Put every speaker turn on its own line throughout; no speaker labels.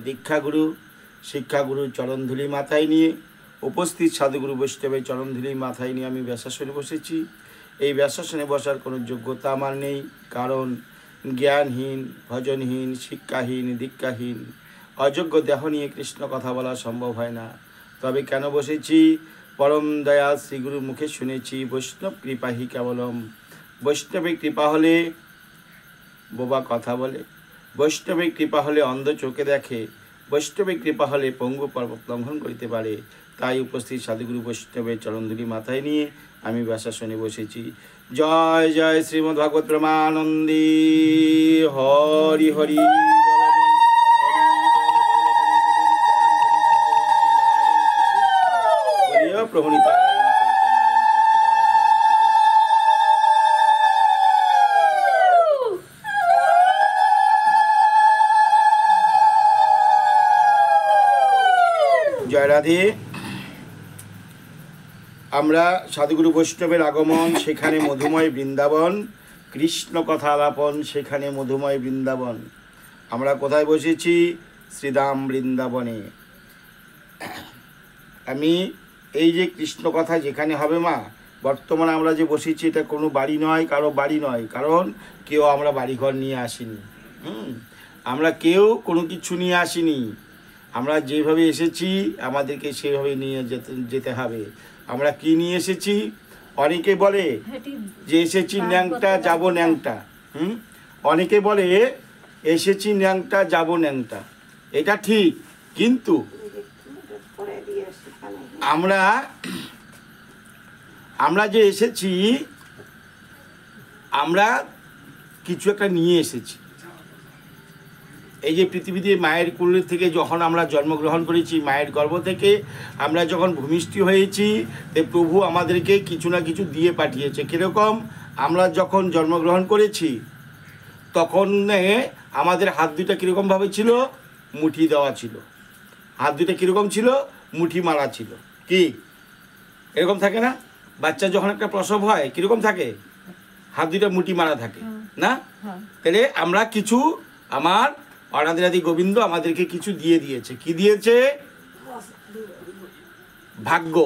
দীক্ষাগুরু শিক্ষাগুরু চরণধুলি মাথায় নিয়ে উপস্থিত সাধুগুরু বৈষ্ণবের চরণধুলি মাথায় নিয়ে আমি ব্যাসাসনে বসেছি। এই ব্যাসাসনে বসার কোনো যোগ্যতা আমার নেই, কারণ জ্ঞানহীন, ভজনহীন, শিক্ষাহীন, দীক্ষাহীন, অযোগ্য দেহ নিয়ে কৃষ্ণ কথা বলা সম্ভব হয় না। তবে কেন বসেছি? পরম দয়াল শ্রীগুরুর মুখে শুনেছি, বৈষ্ণব কৃপাহি কেবলম। বৈষ্ণবের কৃপা হলে বোবা কথা বলে, বৈষ্ণবের কৃপা হলে অন্ধ চোখে দেখে, বৈষ্ণবের কৃপা হলে পঙ্গু পর্বত লঙ্ঘন করিতে পারে। তাই উপস্থিত সাধুগুরু বৈষ্ণবের চরণধুলি মাথায় নিয়ে আমি ব্যাসাসনে বসেছি। জয় জয় শ্রীমদ্ ভাগবত প্রমানন্দী। হরি হরি প্রভু নিতাই। জয় রাধে। আমরা সাধুগুরু বৈষ্ণবের আগমন, সেখানে মধুময় বৃন্দাবন, কৃষ্ণ কথা আলাপন, সেখানে মধুময় বৃন্দাবন। আমরা কোথায় বসেছি? শ্রীধাম বৃন্দাবনে। আমি এই যে কৃষ্ণ কথা যেখানে হবে মা, বর্তমানে আমরা যে বসেছি এটা কোনো বাড়ি নয়, কারো বাড়ি নয়, কারণ কেউ আমরা বাড়িঘর নিয়ে আসিনি। আমরা কেউ কোনো কিছু নিয়ে আসিনি। আমরা যেভাবে এসেছি আমাদেরকে সেভাবে নিয়ে যেতে হবে। আমরা কি নিয়ে এসেছি? অনেকে বলে যে এসেছি ন্যাংটা যাব ন্যাংটা। অনেকে বলে এসেছি ন্যাংটা যাব ন্যাংটা, এটা ঠিক, কিন্তু আমরা যে এসেছি আমরা কিছু একটা নিয়ে এসেছি। এই যে পৃথিবীতে মায়ের কোল থেকে যখন আমরা জন্মগ্রহণ করেছি, মায়ের গর্ভ থেকে আমরা যখন ভূমিষ্ঠ হয়েছি, প্রভু আমাদেরকে কিছু না কিছু দিয়ে পাঠিয়েছে। কীরকম? আমরা যখন জন্মগ্রহণ করেছি তখন আমাদের হাত দুটা কীরকমভাবে ছিল? মুঠি দেওয়া ছিল। হাত দুটা কীরকম ছিল? মুঠি মারা ছিল। কি এরকম থাকে না? বাচ্চা যখন একটা প্রসব হয় কীরকম থাকে? হাত দুটা মুঠি মারা থাকে না? তাহলে আমরা কিছু, আমার অনাদিরাদি গোবিন্দ আমাদেরকে কিছু দিয়ে দিয়েছে। কি দিয়েছে? ভাগ্য।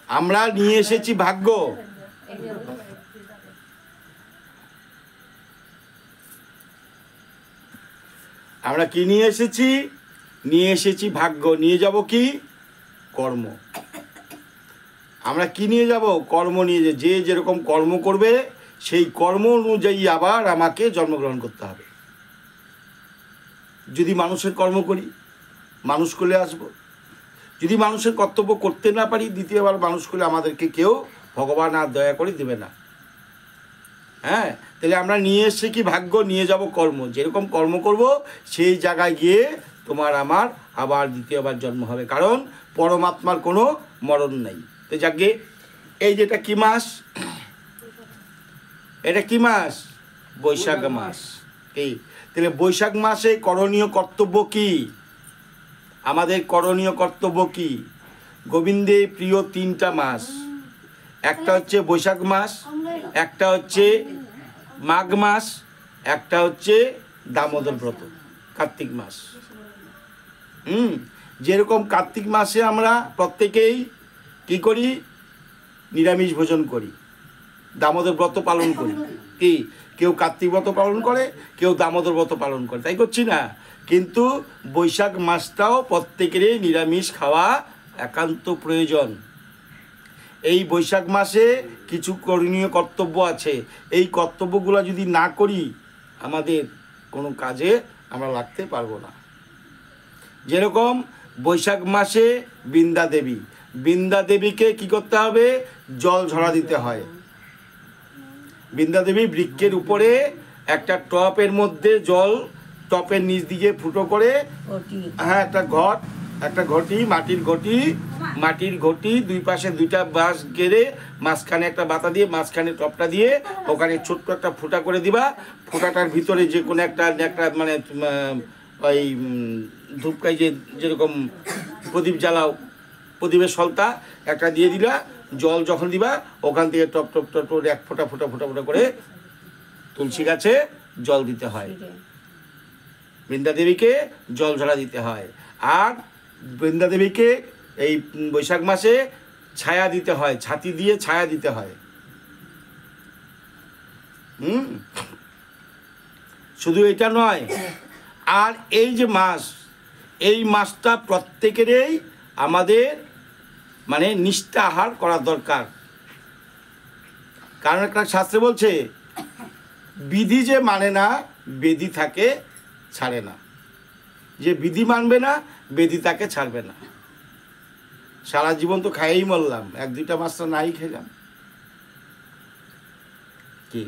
আমরা নিয়ে এসেছি ভাগ্য। আমরা কি নিয়ে এসেছি? নিয়ে এসেছি ভাগ্য। নিয়ে যাব কি? কর্ম। আমরা কি নিয়ে যাব? কর্ম নিয়ে। যে যেরকম কর্ম করবে সেই কর্ম অনুযায়ী আবার আমাকে জন্মগ্রহণ করতে হবে। যদি মানুষের কর্ম করি, মানুষ কোলে আসবো। যদি মানুষের কর্তব্য করতে না পারি, দ্বিতীয়বার মানুষ কোলে আমাদেরকে কেউ ভগবান আর দয়া করে দেবে না। তাহলে আমরা নিয়ে এসে কি ভাগ্য, নিয়ে যাব কর্ম। যেরকম কর্ম করব সেই জায়গায় গিয়ে তোমার আমার আবার দ্বিতীয়বার জন্ম হবে, কারণ পরমাত্মার কোনো মরণ নাই। তো যাকে এই যেটা কি মাস? এটা কি মাস? বৈশাখ মাস। এই তাহলে বৈশাখ মাসে করণীয় কর্তব্য কি? আমাদের করণীয় কর্তব্য কি? গোবিন্দের প্রিয় তিনটা মাস। একটা হচ্ছে বৈশাখ মাস, একটা হচ্ছে মাঘ মাস, একটা হচ্ছে দামোদর ব্রত, কার্তিক মাস। যেরকম কার্তিক মাসে আমরা প্রত্যেকেই কি করি? নিরামিষ ভোজন করি, দামোদর ব্রত পালন করি। কি কেউ কার্তিক ব্রত পালন করে, কেউ দামোদর ব্রত পালন করে, তাই করছি না? কিন্তু বৈশাখ মাসটাও প্রত্যেকেরই নিরামিষ খাওয়া একান্ত প্রয়োজন। এই বৈশাখ মাসে কিছু করণীয় কর্তব্য আছে। এই কর্তব্যগুলো যদি না করি আমাদের কোনো কাজে আমরা লাগতে পারবো না। যেরকম বৈশাখ মাসে বৃন্দা দেবী, বৃন্দা দেবীকে কি করতে হবে? জল ঝরা দিতে হয়। বৃন্দা দেবী বৃক্ষের উপরে একটা টপের মধ্যে জল, টপের নিচ দিকে ফুটো করে, একটা ঘটি, মাটির ঘটি, দুই পাশে দুইটা বাঁশ গেড়ে মাঝখানে একটা বাতা দিয়ে, মাঝখানে টপটা দিয়ে ওখানে ছোট্ট একটা ফুটা করে দিবা। ফুটাটার ভিতরে যে কোনো একটা মানে ওই ধূপকাই যেরকম প্রদীপ জ্বালাও, প্রদীপের সলতা একটা দিয়ে দিলা। জল যখন দিবা ওখান থেকে টপ টপ টপ টপ এক ফোঁটা ফোঁটা ফোঁটা ফোঁটা করে তুলসী গাছে জল দিতে হয়। বৃন্দাদেবীকে জল ঝরা দিতে হয়। আর বৃন্দাদেবীকে এই বৈশাখ মাসে ছায়া দিতে হয়, ছাতি দিয়ে ছায়া দিতে হয়। শুধু এটা নয়, আর এই যে মাস, এই মাসটা প্রত্যেকেরই আমাদের মানে নিষ্ঠা আহার করা দরকার। কারণ একটা শাস্ত্রে বলছে, বিধি যে মানে না বেদি তাকে ছাড়ে না। যে বিধি মানবে না বেদি তাকে ছাড়বে না। সারা জীবন তো খাইয়েই মরলাম, 1-2টা মাস তো নাই খেলাম কি?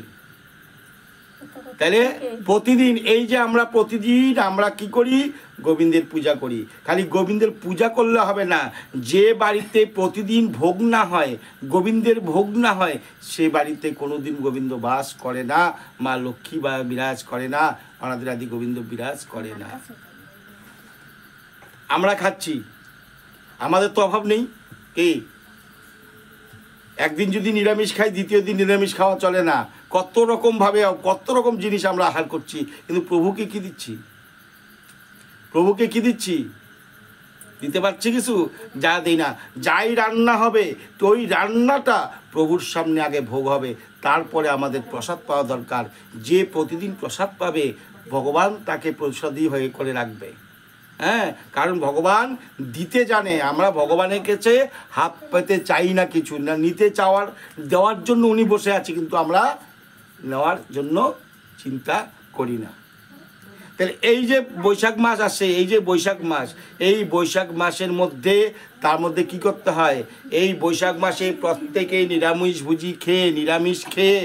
তাহলে প্রতিদিন এই যে আমরা প্রতিদিন আমরা কি করি, গোবিন্দের পূজা করি। খালি গোবিন্দের পূজা করলে হবে না, যে বাড়িতে প্রতিদিন ভোগ না হয়, গোবিন্দের ভোগ না হয়, সে বাড়িতে কোনোদিন গোবিন্দ বাস করে না, মা লক্ষ্মী বা বিরাজ করে না, অনাদি আদি গোবিন্দ বিরাজ করে না। আমরা খাচ্ছি, আমাদের তো অভাব নেই। কি একদিন যদি নিরামিষ খাই, দ্বিতীয় দিন নিরামিষ খাওয়া চলে না। কত রকমভাবে কত রকম জিনিস আমরা আহার করছি, কিন্তু প্রভুকে কি দিচ্ছি? প্রভুকে কি দিচ্ছি? দিতে পারছি কিছু? যা দেই না। যাই রান্না হবে তো ওই রান্নাটা প্রভুর সামনে আগে ভোগ হবে, তারপরে আমাদের প্রসাদ পাওয়া দরকার। যে প্রতিদিন প্রসাদ পাবে ভগবান তাকে প্রসাদী হয়ে করে রাখবে। হ্যাঁ, কারণ ভগবান দিতে জানে। আমরা ভগবানের কাছে হাত পেতে চাই না কিছু না, নিতে চাওয়ার দেওয়ার জন্য উনি বসে আছে, কিন্তু আমরা নেওয়ার জন্য চিন্তা করি না। তাহলে এই যে বৈশাখ মাস আসে, এই যে বৈশাখ মাস, এই বৈশাখ মাসের মধ্যে তার মধ্যে কি করতে হয়? এই বৈশাখ মাসে প্রত্যেকেই নিরামিষভোজী খেয়ে, নিরামিষ খেয়ে,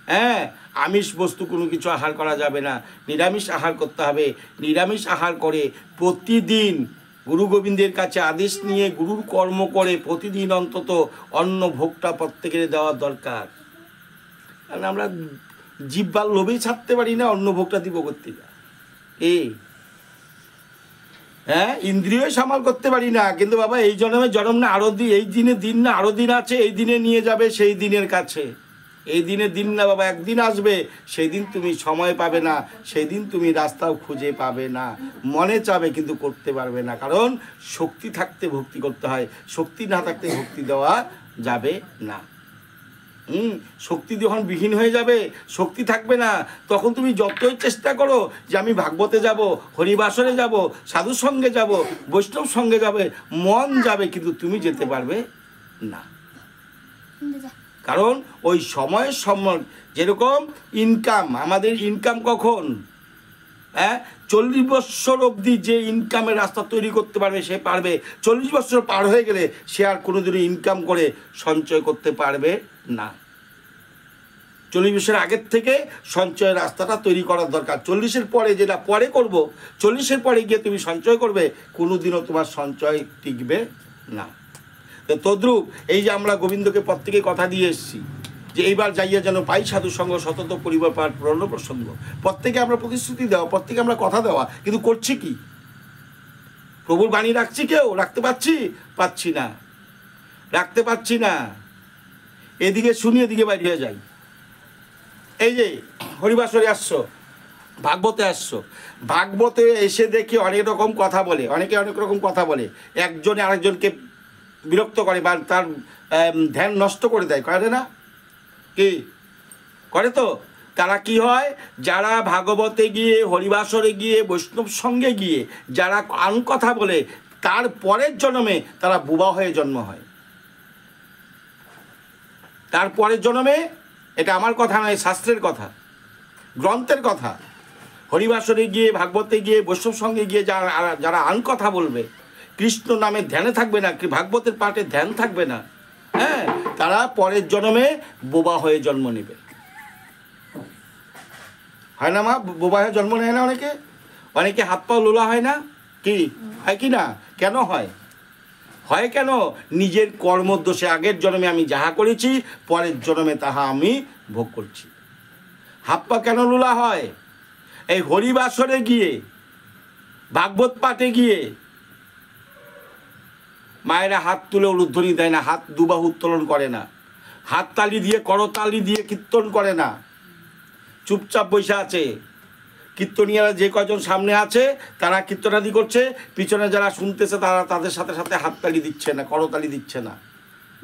হ্যাঁ, আমিষ বস্তু কোনো কিছু আহার করা যাবে না, নিরামিষ আহার করতে হবে। নিরামিষ আহার করে প্রতিদিন গুরু গোবিন্দের কাছে আদেশ নিয়ে গুরুর কর্ম করে প্রতিদিন অন্তত অন্ন ভোগটা প্রত্যেকের দেওয়া দরকার। কারণ আমরা জিহ্বার লোভেই ছাড়তে পারি না, অন্ন ভোগটা দিব করতে। হ্যাঁ, ইন্দ্রিয় সামাল করতে পারি না, কিন্তু বাবা এই জন্মে জন্ম না আরো দিন, এই দিনে দিন না আরো দিন আছে, এই দিনে নিয়ে যাবে সেই দিনের কাছে। এই দিনে দিন না বাবা, একদিন আসবে, সেই দিন তুমি সময় পাবে না, সেই দিন তুমি রাস্তাও খুঁজে পাবে না। মনে চাবে কিন্তু করতে পারবে না, কারণ শক্তি থাকতে ভক্তি করতে হয়, শক্তি না থাকতে ভক্তি দেওয়া যাবে না। শক্তি যখন বিহীন হয়ে যাবে, শক্তি থাকবে না, তখন তুমি যতই চেষ্টা করো যে আমি ভাগবতে যাব, হরিবাসরে যাব, সাধুর সঙ্গে যাব, বৈষ্ণব সঙ্গে যাবে, মন যাবে, কিন্তু তুমি যেতে পারবে না। কারণ ওই সময়ের সময় যেরকম ইনকাম, আমাদের ইনকাম কখন? 40 বছর অবধি যে ইনকামের রাস্তা তৈরি করতে পারবে সে পারবে। 40 বছর পার হয়ে গেলে সে আর কোনোদিনও ইনকাম করে সঞ্চয় করতে পারবে না। 40 বছর আগের থেকে সঞ্চয়ের রাস্তাটা তৈরি করার দরকার। 40-এর পরে যেটা পরে করব, 40-এর পরে গিয়ে তুমি সঞ্চয় করবে, কোনোদিনও তোমার সঞ্চয় টিকবে না। তো তদ্রূপ এই যে আমরা গোবিন্দকে প্রত্যেকে কথা দিয়ে এসেছি যে এইবার যাইয়া যেন পাই সাধু সঙ্গ, সতত পরিবার পাঠ প্রণব প্রসঙ্গ। প্রত্যেকে আমরা প্রতিশ্রুতি দেওয়া, প্রত্যেকে আমরা কথা দেওয়া, কিন্তু করছি কি? প্রভুর বাণী রাখছি? কেউ রাখতে পারছি না, রাখতে পারছি না। এদিকে শুনি, এদিকে বাইরে হয়ে যাই। এই যে হরিবাসরে আসছো, ভাগবতে আসছো, ভাগবতে এসে দেখি অনেক রকম কথা বলে, অনেকে অনেক রকম কথা বলে, একজনে আরেকজনকে বিরক্ত করে বা তার ধ্যান নষ্ট করে দেয়, করে না? কি করে? তো তারা কি হয়, যারা ভাগবতে গিয়ে, হরিবাসরে গিয়ে, বৈষ্ণব সঙ্গে গিয়ে যারা আন কথা বলে, তার পরের জন্মে তারা বুবা হয়ে জন্ম হয়। তার পরের জন্মে, এটা আমার কথা নয়, শাস্ত্রের কথা, গ্রন্থের কথা। হরিবাসরে গিয়ে, ভাগবতে গিয়ে, বৈষ্ণব সঙ্গে গিয়ে যারা আন কথা বলবে, কৃষ্ণ নামে ধ্যানে থাকবে না, ভাগবতের পাঠে ধ্যান থাকবে না, হ্যাঁ, তারা পরের জন্মে বোবা হয়ে জন্ম নেবে। হয় না মা? বোবা হয়ে জন্ম নেয় না অনেকে? অনেকে হাত পা লোলা হয় না? কি হয় কি না? কেন হয়? হয় কেন? নিজের কর্মদোষে। আগের জন্মে আমি যাহা করেছি, পরের জন্মে তাহা আমি ভোগ করছি। হাত পা কেন লোলা হয়? এই হরিবাসরে গিয়ে, ভাগবত পাঠে গিয়ে মায়েরা হাত তুলে উলুধ্বনি দেয় না, হাত দুবাহু উত্তোলন করে না, হাত তালি দিয়ে, করতালি দিয়ে কীর্তন করে না, চুপচাপ বসে আছে। কীর্তনীয়ারা যে কয়জন সামনে আছে তারা কীর্তনাদি করছে, পিছনে যারা শুনতেছে তারা তাদের সাথে সাথে হাততালি দিচ্ছে না, করতালি দিচ্ছে না।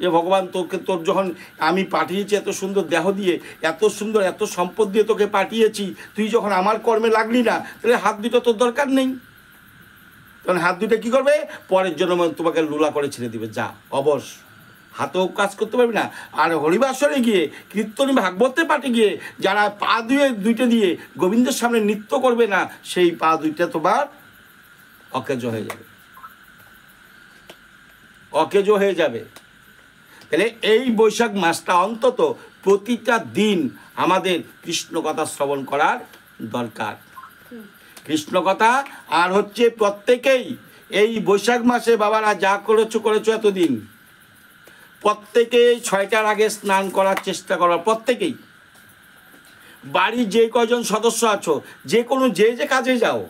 যে ভগবান তোর যখন আমি পাঠিয়েছি এত সুন্দর দেহ দিয়ে, এত সুন্দর এত সম্পদ দিয়ে তোকে পাঠিয়েছি, তুই যখন আমার কর্মে লাগলি না, তাহলে হাত দুটো তোর দরকার নেই। তখন হাত দুটো কী করবে? পরের জন্য তোমাকে লুলা করে ছেড়ে দিবে, যা অবশ, হাতেও কাজ করতে পারবি না। আর হরিবাসরে গিয়ে, কীর্তনী ভাগবতের পাঠে গিয়ে যারা পা দুইটা দিয়ে গোবিন্দের সামনে নৃত্য করবে না, সেই পা দুইটা তোমার অকেজো হয়ে যাবে, অকেজো হয়ে যাবে। তাহলে এই বৈশাখ মাসটা অন্তত প্রতিটা দিন আমাদের কৃষ্ণ কথা শ্রবণ করার দরকার। কৃষ্ণ কথা। আর হচ্ছে প্রত্যেকেই এই বৈশাখ মাসে বাবারা যা করেছো এতদিন, প্রত্যেকেই 6টার আগে স্নান করার চেষ্টা করা। প্রত্যেকেই বাড়ির যে কয়জন সদস্য আছো, যে কোনো যে কাজে যাও,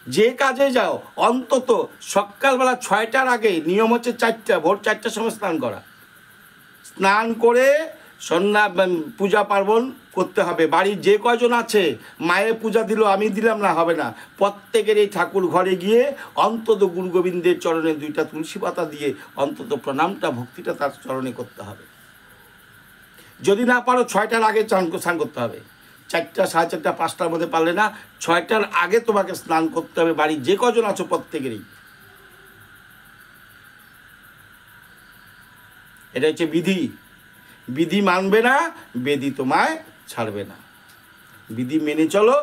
যে কাজে যাও, অন্তত সকালবেলা 6টার আগে, নিয়ম হচ্ছে 4টা, ভোর 4টার সময় স্নান করা। স্নান করে সন্ধ্যা পূজা পার্বণ করতে হবে। বাড়ির যে কয়জন আছে, মায়ের পূজা দিল আমি দিলাম না, হবে না। প্রত্যেকের এই ঠাকুর ঘরে গিয়ে অন্তত গুরু গোবিন্দের চরণে 2টা তুলসী পাতা দিয়ে অন্তত প্রণামটা, ভক্তিটা তার চরণে করতে হবে। যদি না পারো 6টার আগে স্নান করতে হবে। 4টা, 4:30, 5টার মধ্যে পারলে না, 6টার আগে তোমাকে স্নান করতে হবে। বাড়ির যে কজন আছো প্রত্যেকেরই। এটা হচ্ছে বিধি। বিধি মানবে না, বেদি তোমায় ছাড়বে না। বিধি মেনে চলো,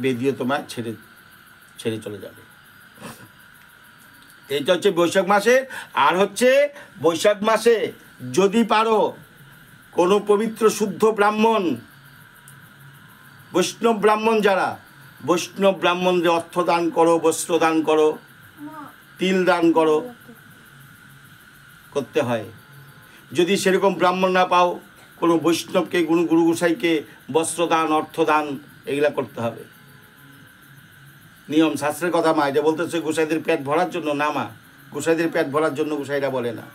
বেদিও তোমায় ছেড়ে চলে যাবে। এইটা হচ্ছে বৈশাখ মাসে। আর হচ্ছে বৈশাখ মাসে যদি পারো কোনো পবিত্র শুদ্ধ ব্রাহ্মণ, বৈষ্ণব ব্রাহ্মণ যারা, বৈষ্ণব ব্রাহ্মণদের অর্থ দান করো, বস্ত্র দান করো, তিল দান করো, করতে হয়। যদি সেরকম ব্রাহ্মণ না পাও, কোনো বৈষ্ণবকে, গুরু গোসাইকে বস্ত্রদান, অর্থদান এগুলা করতে হবে। নিয়ম শাস্ত্রের কথা মা, এটা বলতেছে গোসাইদের পেট ভরার জন্য না মা, গোসাইদের পেট ভরার জন্য গোসাইরা বলে না।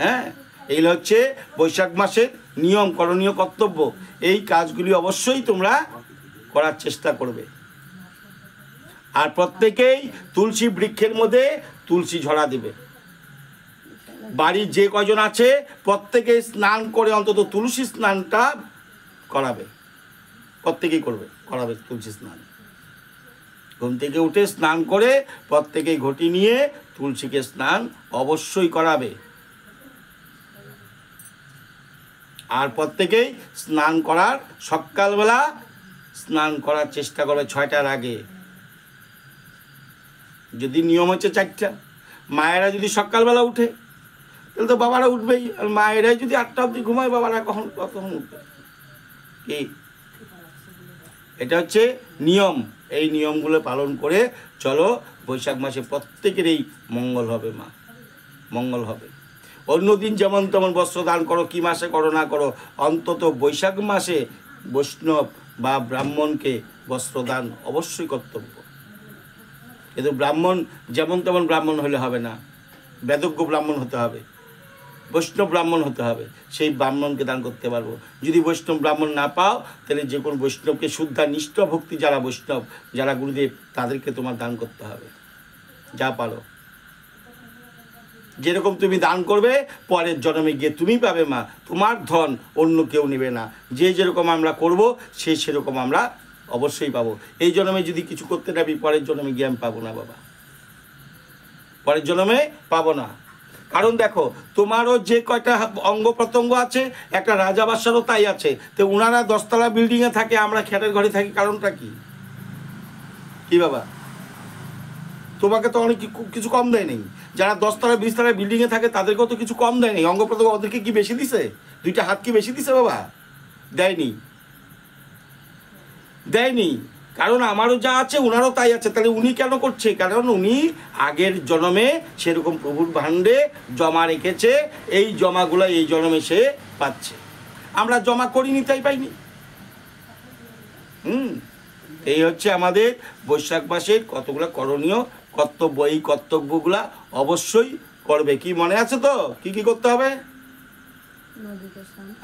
হ্যাঁ, এইগুলো হচ্ছে বৈশাখ মাসের নিয়ম, করণীয় কর্তব্য। এই কাজগুলি অবশ্যই তোমরা করার চেষ্টা করবে। আর প্রত্যেকেই তুলসী বৃক্ষের মধ্যে তুলসী ঝরা দিবে। বাড়ির যে কয়জন আছে প্রত্যেকেই স্নান করে অন্তত তুলসী স্নানটা করাবে, প্রত্যেকেই করাবে তুলসী স্নান। ঘুম থেকে উঠে স্নান করে প্রত্যেকেই ঘটি নিয়ে তুলসীকে স্নান অবশ্যই করাবে। আর প্রত্যেকেই স্নান করার, সকালবেলা স্নান করার চেষ্টা করবে 6টার আগে। যদি নিয়ম হচ্ছে 4টা, মায়েরা যদি সকালবেলা উঠে তাহলে তো বাবারা উঠবেই। আর মায়েরাই যদি 8টা অবধি ঘুমায়, বাবারা কখন উঠবে? কি এটা হচ্ছে নিয়ম। এই নিয়মগুলো পালন করে চলো, বৈশাখ মাসে প্রত্যেকেরই মঙ্গল হবে মা, মঙ্গল হবে। অন্যদিন যেমন তেমন বস্ত্র দান করো, কি মাসে করো না করো, অন্তত বৈশাখ মাসে বৈষ্ণব বা ব্রাহ্মণকে বস্ত্র দান অবশ্যই কর্তব্য। কিন্তু ব্রাহ্মণ যেমন তেমন ব্রাহ্মণ হলে হবে না, বেদজ্ঞ ব্রাহ্মণ হতে হবে, বৈষ্ণব ব্রাহ্মণ হতে হবে, সেই ব্রাহ্মণকে দান করতে পারবো। যদি বৈষ্ণব ব্রাহ্মণ না পাও, তাহলে যে কোনো বৈষ্ণবকে, শুদ্ধা নিষ্ঠ ভক্তি যারা বৈষ্ণব, যারা গুরুদেব, তাদেরকে তোমার দান করতে হবে যা পারো। যেরকম তুমি দান করবে, পরের জন্মে গিয়ে তুমি পাবে মা, তোমার ধন অন্য কেউ নেবে না। যে যেরকম আমরা করব, সেরকম আমরা অবশ্যই পাবো। এই জন্মে যদি কিছু করতে যাবি, পরের জন্মে গিয়ে আমি পাবো না বাবা, পরের জন্মে পাবো না। কারণ দেখো, তোমারও যে কয়টা অঙ্গ প্রত্যঙ্গ আছে, একটা রাজা বাদশারও তাই আছে। তো ওনারা 10তলা বিল্ডিংয়ে থাকে, আমরা খেটের ঘরে থাকি, কারণটা কি? কি বাবা, তোমাকে তো অনেক কিছু কম দেয় নেই। যারা 10তলা 20তলা বিল্ডিংয়ে থাকে তাদেরকেও তো কিছু কম দেয় নেই। অঙ্গ প্রত্যঙ্গ ওদেরকে কি বেশি দিছে? 2টা হাত কি বেশি দিছে বাবা? দেয়নি, দেয়নি। কারণ আমারও যা আছে ওনারও তাই আছে। তাহলে উনি কেন করছে? কারণ উনি আগের জন্মে সেরকম প্রভুর ভাণ্ডে জমা রেখেছে, এই জমাগুলো এই জন্মে সে পাচ্ছে। আমরা জমা করিনি, তাই পাইনি। এই হচ্ছে আমাদের বৈশাখ মাসের কতগুলো করণীয় কর্তব্য। এই কর্তব্যগুলা অবশ্যই করবে। কি মনে আছে তো কি কি করতে হবে?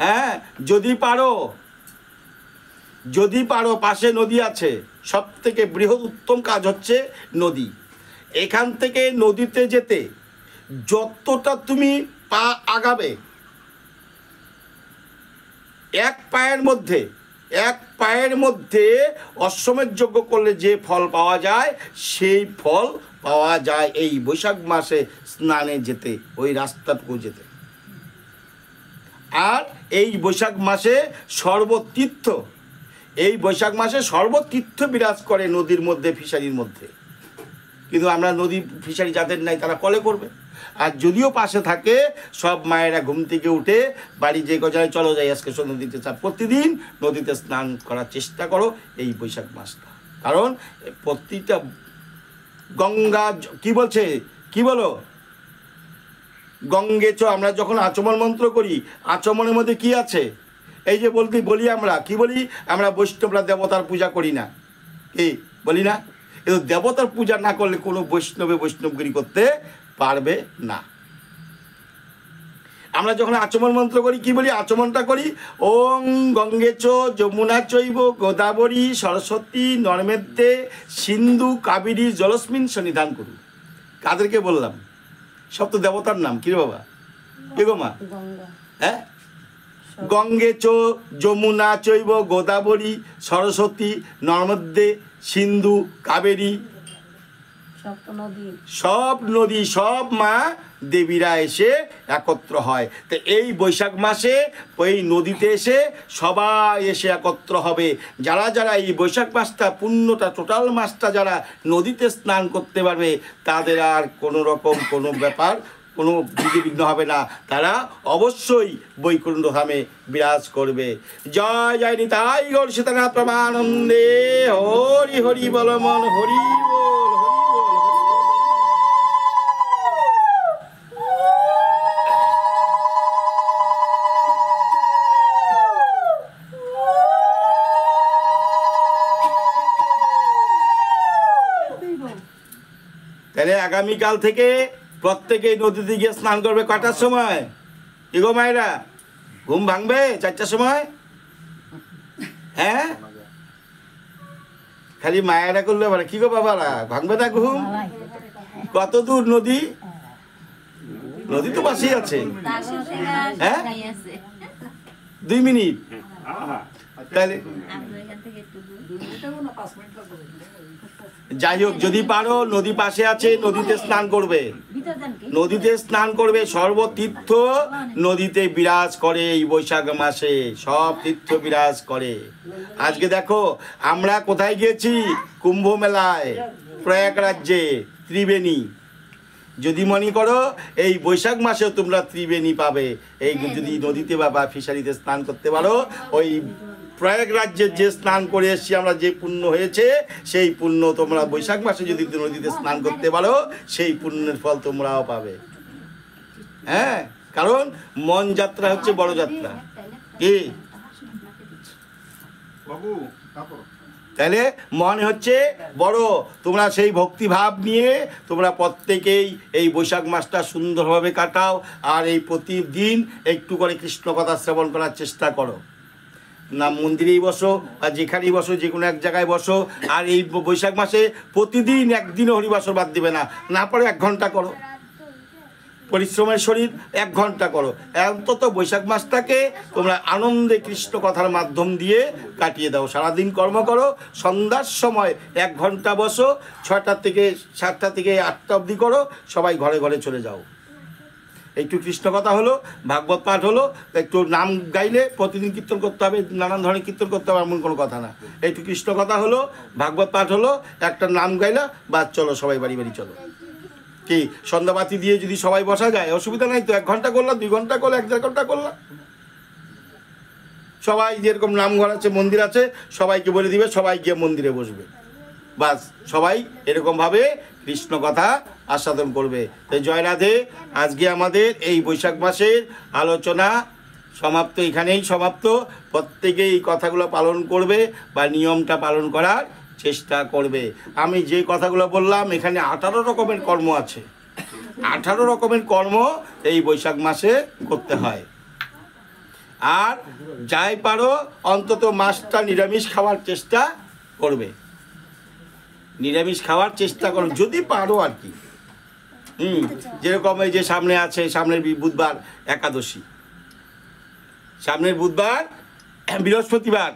হ্যাঁ, যদি পারো যদি পারো, পাশে নদী আছে, সব থেকে বৃহৎ উত্তম কাজ হচ্ছে নদী। এখান থেকে নদীতে যেতে যতটা তুমি পা আগাবে, এক পায়ের মধ্যে অশ্বমেধ যজ্ঞ করলে যে ফল পাওয়া যায়, সেই ফল পাওয়া যায় এই বৈশাখ মাসে স্নানে যেতে, ওই রাস্তাটুকু যেতে। আর এই বৈশাখ মাসে সর্বতীর্থ, এই বৈশাখ মাসে সর্বতীর্থ বিরাজ করে নদীর মধ্যে, ফিশারির মধ্যে। কিন্তু আমরা নদী ফিশারি যাদের নাই তারা কলে করবে। আর যদিও পাশে থাকে, সব মায়েরা ঘুম থেকে উঠে বাড়ি যে গজায় চলো যাই আজকে নদীতে, প্রতিদিন নদীতে স্নান করার চেষ্টা করো এই বৈশাখ মাসটা। কারণ প্রতিটা গঙ্গা কি বলছে, কি বলো, গঙ্গে চ, আমরা যখন আচমন মন্ত্র করি, আচমনের মধ্যে কি আছে? এই যে বলি আমরা, কি বলি? আমরা বৈষ্ণবরা দেবতার পূজা করি না, কি বলি না? কিন্তু দেবতার পূজা না করলে কোনো বৈষ্ণবগিরি করতে পারবে না। আমরা যখন আচমন মন্ত্র করি, কি বলি? আচমনটা করি, ওং গঙ্গে চ যমুনা চৈব গোদাবরী সরস্বতী নর্মেদ্যে সিন্ধু কাবেরী জলস্মিন সন্নিধান করু। কাদেরকে বললাম? সব তো দেবতার নাম। কি রে বাবা, কে গো মা? হ্যাঁ, গঙ্গে চ যমুনা চৈব গোদাবরী সরস্বতী নর্মদে সিন্ধু কাবেরী, সব নদী, সব মা দেবীরা এসে একত্র হয়। তো এই বৈশাখ মাসে ওই নদীতে এসে সবাই এসে একত্র হবে। যারা যারা এই বৈশাখ মাসটা, পুণ্যটা, টোটাল মাসটা যারা নদীতে স্নান করতে পারবে, তাদের আর কোনো রকম কোনো ব্যাপার, কোনো বিঘ্ন হবে না। তারা অবশ্যই বৈকুণ্ঠ ধামে বিরাজ করবে। জয় জয় নিতাই গৌর সীতানাথ প্রমানন্দে। হরি হরি বল মন, হরি বল, হরি বল। তাহলে আগামীকাল থেকে প্রত্যেকেই নদীতে গিয়ে স্নান করবে। কটার সময়? কি গো মায়েরা, ঘুম ভাঙবে 4টার সময়? হ্যাঁ, খালি মায়েরা করলে পারে। কি গো বাবারা, ভাঙবে না ঘুম? কত দূর নদী? নদী তো পাশেই আছে। হ্যাঁ, 2 মিনিট। তাহলে যাই হোক, যদি পারো, নদী পাশে আছে, নদীতে স্নান করবে, নদীতে স্নান করবে। সর্বতীর্থ নদীতে বিরাজ করে এই বৈশাখ মাসে, সব তীর্থ বিরাজ করে। আজকে দেখো আমরা কোথায় গিয়েছি? কুম্ভ মেলায়, প্রয়াগরাজ্যে, ত্রিবেণী। যদি মনে করো এই বৈশাখ মাসেও তোমরা ত্রিবেণী পাবে, এই যদি নদীতে বা ফিশারিতে স্নান করতে পারো, ওই প্রয়াগরাজ্যের যে স্নান করে এসেছি আমরা, যে পুণ্য হয়েছে, সেই পুণ্য তোমরা বৈশাখ মাসে যদি নদীতে স্নান করতে পারো, সেই পুণ্যের ফল তোমরাও পাবে। হ্যাঁ, কারণ মন যাত্রা হচ্ছে বড় যাত্রা। কি তাহলে মনে হচ্ছে বড়, তোমরা সেই ভক্তিভাব নিয়ে তোমরা প্রত্যেকেই এই বৈশাখ মাসটা সুন্দরভাবে কাটাও। আর এই প্রতিদিন একটু করে কৃষ্ণ কথা শ্রবণ করার চেষ্টা করো। না মন্দিরেই বসো বা যেখানেই বসো, যে কোনো এক জায়গায় বসো। আর এই বৈশাখ মাসে প্রতিদিন একদিনও হরিবাসর বাদ দিবে না, না পারে 1 ঘন্টা করো। পরিশ্রমের শরীর 1 ঘন্টা করো। অন্তত বৈশাখ মাসটাকে তোমরা আনন্দে কৃষ্ণ কথার মাধ্যম দিয়ে কাটিয়ে দাও। সারাদিন কর্ম করো, সন্ধ্যার সময় 1 ঘন্টা বসো, 6টা থেকে 7টা থেকে 8টা অবধি করো, সবাই ঘরে ঘরে চলে যাও। একটু কৃষ্ণ কথা হলো, ভাগবত পাঠ হলো, একটু নাম গাইলে, প্রতিদিন কীর্তন করতে হবে, নানান ধরনের কীর্তন করতে হবে এমন কোনো কথা না। একটু কৃষ্ণ কথা হলো, ভাগবত পাঠ হলো, একটা নাম গাইলা, বা চলো সবাই বাড়ি বাড়ি চলো। কি সন্ধ্যাবাতি দিয়ে যদি সবাই বসা যায়, অসুবিধা নাই তো। 1 ঘন্টা করলাম, 2 ঘন্টা করলো, 1.5 ঘন্টা করলাম। সবাই যেরকম নামঘর আছে, মন্দির আছে, সবাইকে বলে দিবে, সবাই গিয়ে মন্দিরে বসবে। বাস, সবাই এরকমভাবে কৃষ্ণ কথা আস্বাদন করবে। তো জয় রাধে। আজকে আমাদের এই বৈশাখ মাসের আলোচনা সমাপ্ত, এখানেই সমাপ্ত। প্রত্যেকে এই কথাগুলো পালন করবে বা নিয়মটা পালন করার চেষ্টা করবে। আমি যে কথাগুলো বললাম, এখানে 18 রকমের কর্ম আছে। 18 রকমের কর্ম এই বৈশাখ মাসে করতে হয়। আর যাই পারো অন্তত মাছটা নিরামিষ খাওয়ার চেষ্টা করবে, নিরামিষ খাওয়ার চেষ্টা করো যদি পারো আর কি। যেরকম এই যে সামনে আছে, সামনের বুধবার একাদশী, সামনের বুধবার বৃহস্পতিবার